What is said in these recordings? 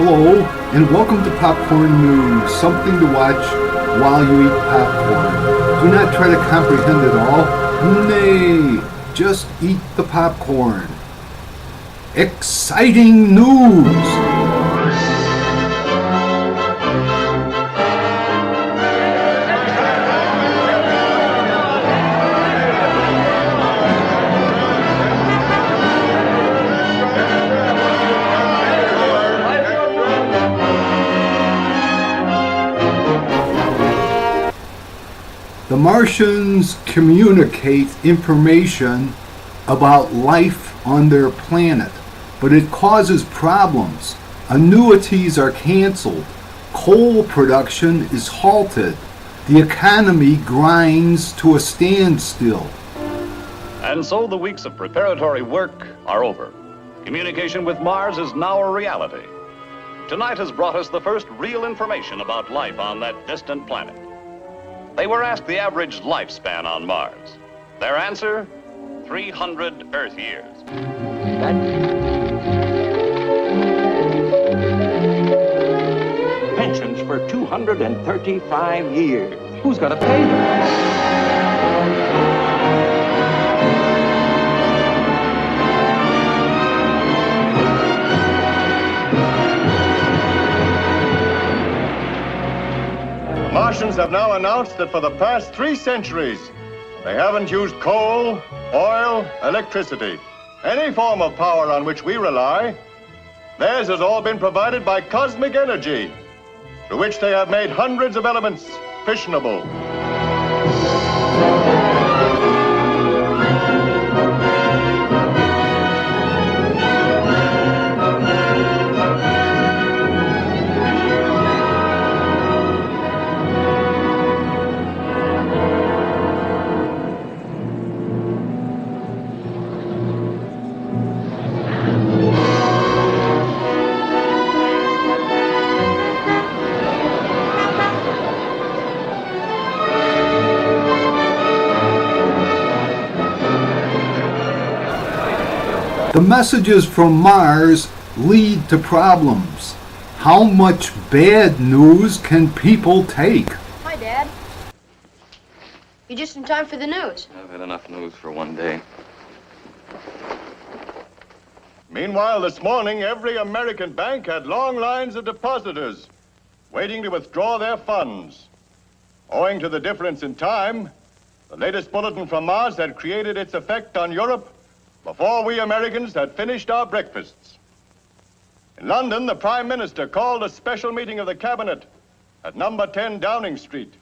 Hello, and welcome to Popcorn News, something to watch while you eat popcorn. Do not try to comprehend it all. Nay, just eat the popcorn. Exciting news! The Martians communicate information about life on their planet, but it causes problems. Annuities are canceled. Coal production is halted. The economy grinds to a standstill. And so the weeks of preparatory work are over. Communication with Mars is now a reality. Tonight has brought us the first real information about life on that distant planet. They were asked the average lifespan on Mars. Their answer, 300 Earth years. Pensions for 235 years. Who's going to pay them? Martians have now announced that for the past 3 centuries, they haven't used coal, oil, electricity, any form of power on which we rely. Theirs has all been provided by cosmic energy, through which they have made hundreds of elements fissionable. The messages from Mars lead to problems. How much bad news can people take? Hi, Dad. You just in time for the news. I've had enough news for one day. Meanwhile, this morning, every American bank had long lines of depositors waiting to withdraw their funds. Owing to the difference in time, the latest bulletin from Mars had created its effect on Europe before we Americans had finished our breakfasts. In London, the Prime Minister called a special meeting of the Cabinet at number 10 Downing Street.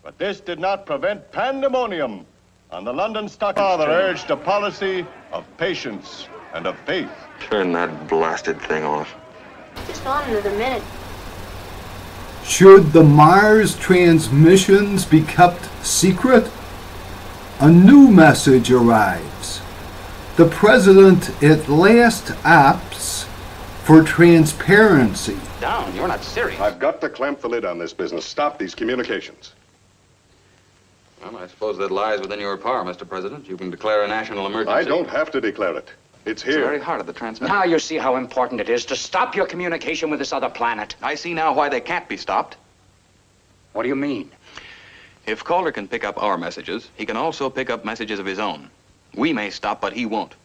But this did not prevent pandemonium on the London Stock Exchange. Father urged a policy of patience and of faith. Turn that blasted thing off. Just on another minute. Should the Mars transmissions be kept secret? A new message arrives. The president at last opts for transparency. Down, you're not serious. I've got to clamp the lid on this business. Stop these communications. Well, I suppose that lies within your power, Mr. President. You can declare a national emergency. I don't have to declare it. It's here. It's very hard of the transmitter. Now you see how important it is to stop your communication with this other planet. I see now why they can't be stopped. What do you mean? If Calder can pick up our messages, he can also pick up messages of his own. We may stop, but he won't.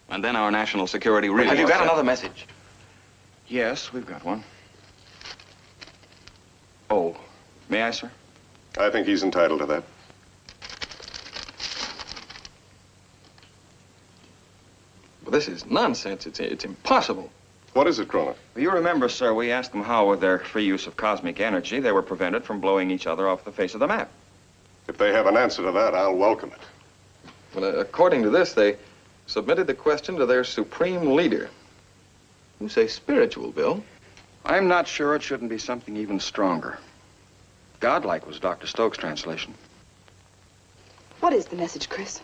And then our national security really... Have you got another message? Yes, we've got one. Oh, may I, sir? I think he's entitled to that. Well, this is nonsense. It's impossible. What is it, Cronin? Well, you remember, sir, we asked them how, with their free use of cosmic energy, they were prevented from blowing each other off the face of the map. If they have an answer to that, I'll welcome it. Well, according to this, they submitted the question to their supreme leader. You say spiritual, Bill. I'm not sure it shouldn't be something even stronger. Godlike was Dr. Stokes' translation. What is the message, Chris?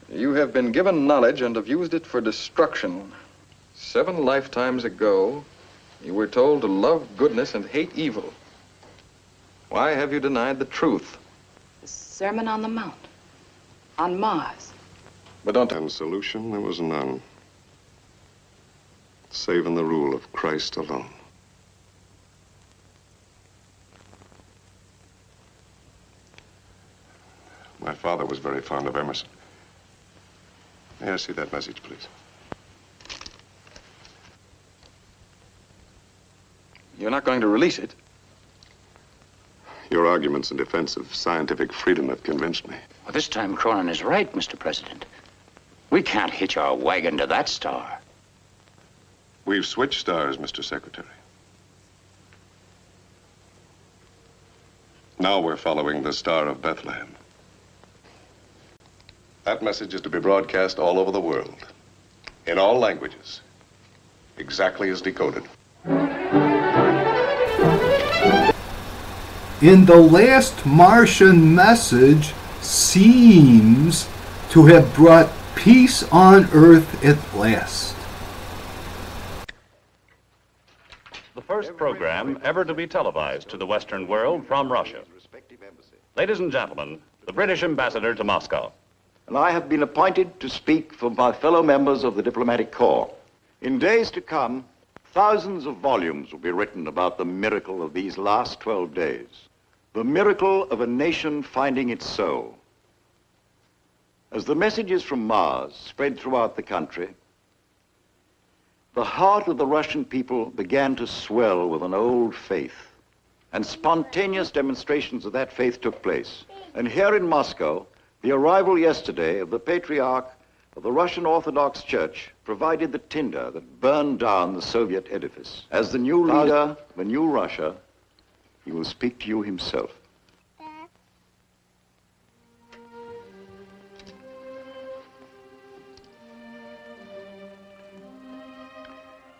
You have been given knowledge and have used it for destruction. 7 lifetimes ago, you were told to love goodness and hate evil. Why have you denied the truth? The Sermon on the Mount. On Mars. But don't... And solution, there was none. save in the rule of Christ alone. My father was very fond of Emerson. May I see that message, please? You're not going to release it. Your arguments in defense of scientific freedom have convinced me. Well, this time Cronin is right, Mr. President. We can't hitch our wagon to that star. We've switched stars, Mr. Secretary. Now we're following the Star of Bethlehem. That message is to be broadcast all over the world, in all languages, exactly as decoded. In the last Martian message seems to have brought peace on Earth at last. The first program ever to be televised to the Western world from Russia. Ladies and gentlemen, the British ambassador to Moscow. And I have been appointed to speak for my fellow members of the diplomatic corps. In days to come, thousands of volumes will be written about the miracle of these last 12 days. The miracle of a nation finding its soul. As the messages from Mars spread throughout the country, the heart of the Russian people began to swell with an old faith, and spontaneous demonstrations of that faith took place. And here in Moscow, the arrival yesterday of the Patriarch of the Russian Orthodox Church provided the tinder that burned down the Soviet edifice. As the new leader of the new Russia, he will speak to you himself.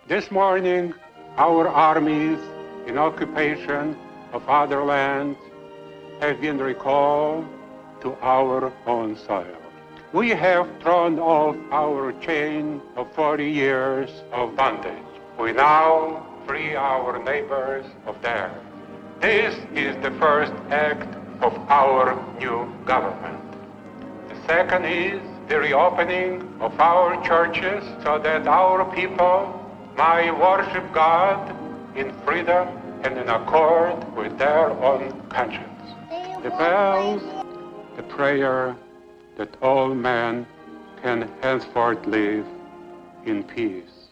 This morning, our armies in occupation of other lands have been recalled to our own soil. We have thrown off our chain of 40 years of bondage. We now free our neighbors of theirs. This is the first act of our new government. The second is the reopening of our churches so that our people might worship God in freedom and in accord with their own conscience. The bells, the prayer that all men can henceforth live in peace.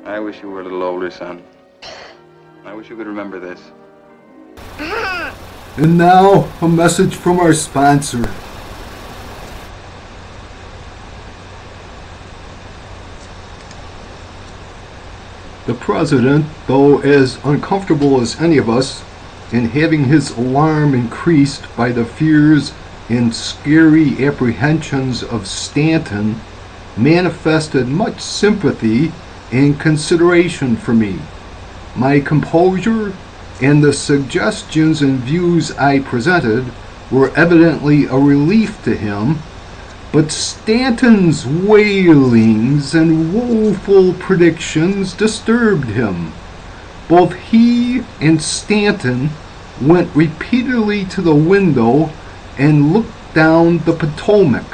I wish you were a little older, son. I wish you could remember this. And now, a message from our sponsor. The President, though as uncomfortable as any of us, in having his alarm increased by the fears and scary apprehensions of Stanton, manifested much sympathy and consideration for me. My composure and the suggestions and views I presented were evidently a relief to him, but Stanton's wailings and woeful predictions disturbed him. Both he and Stanton went repeatedly to the window and looked down the Potomac,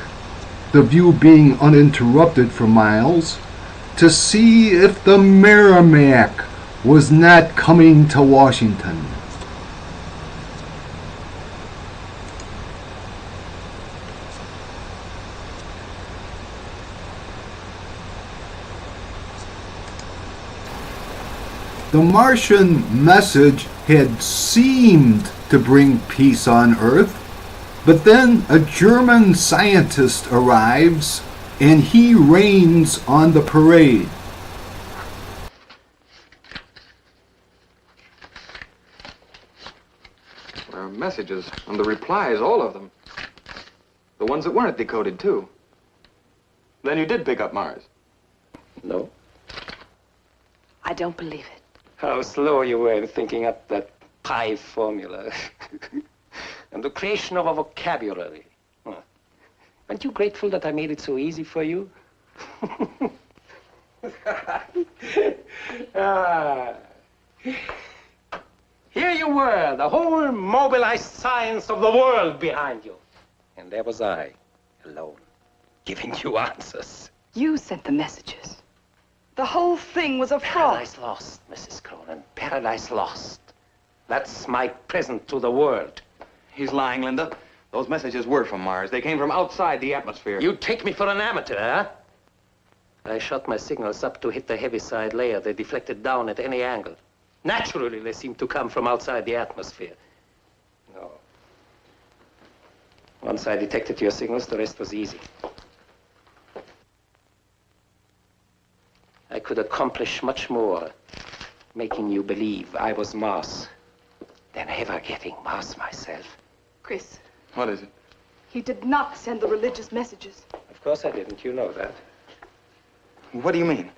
the view being uninterrupted for miles, to see if the Merrimack was not coming to Washington. The Martian message had seemed to bring peace on Earth, but then a German scientist arrives and he rains on the parade. There are messages and the replies, all of them. The ones that weren't decoded, too. Then you did pick up Mars. No? I don't believe it. How slow you were in thinking up that pi formula. And the creation of a vocabulary. Huh. Aren't you grateful that I made it so easy for you? Ah. Here you were, the whole mobilized science of the world behind you. And there was I, alone, giving you answers. You sent the messages. The whole thing was a fraud. Paradise lost, Mrs. Cronin. Paradise lost. That's my present to the world. He's lying, Linda. Those messages were from Mars. They came from outside the atmosphere. You take me for an amateur, huh? I shot my signals up to hit the heaviside layer. They deflected down at any angle. Naturally, they seem to come from outside the atmosphere. No. Once I detected your signals, the rest was easy. I could accomplish much more, making you believe I was Mars, than ever getting Mars myself. Chris, What is it? he did not send the religious messages. Of course I didn't. You know that. What do you mean?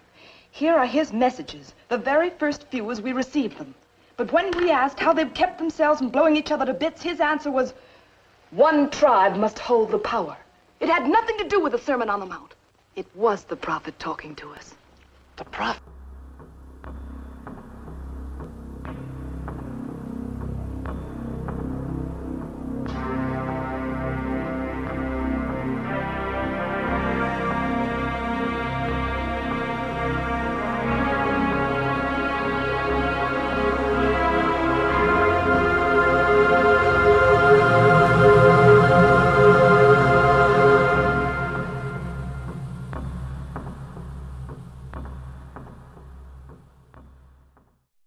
Here are his messages, the very first few as we received them. But when we asked how they've kept themselves from blowing each other to bits, his answer was, one tribe must hold the power. It had nothing to do with the Sermon on the Mount. It was the prophet talking to us. The prophet?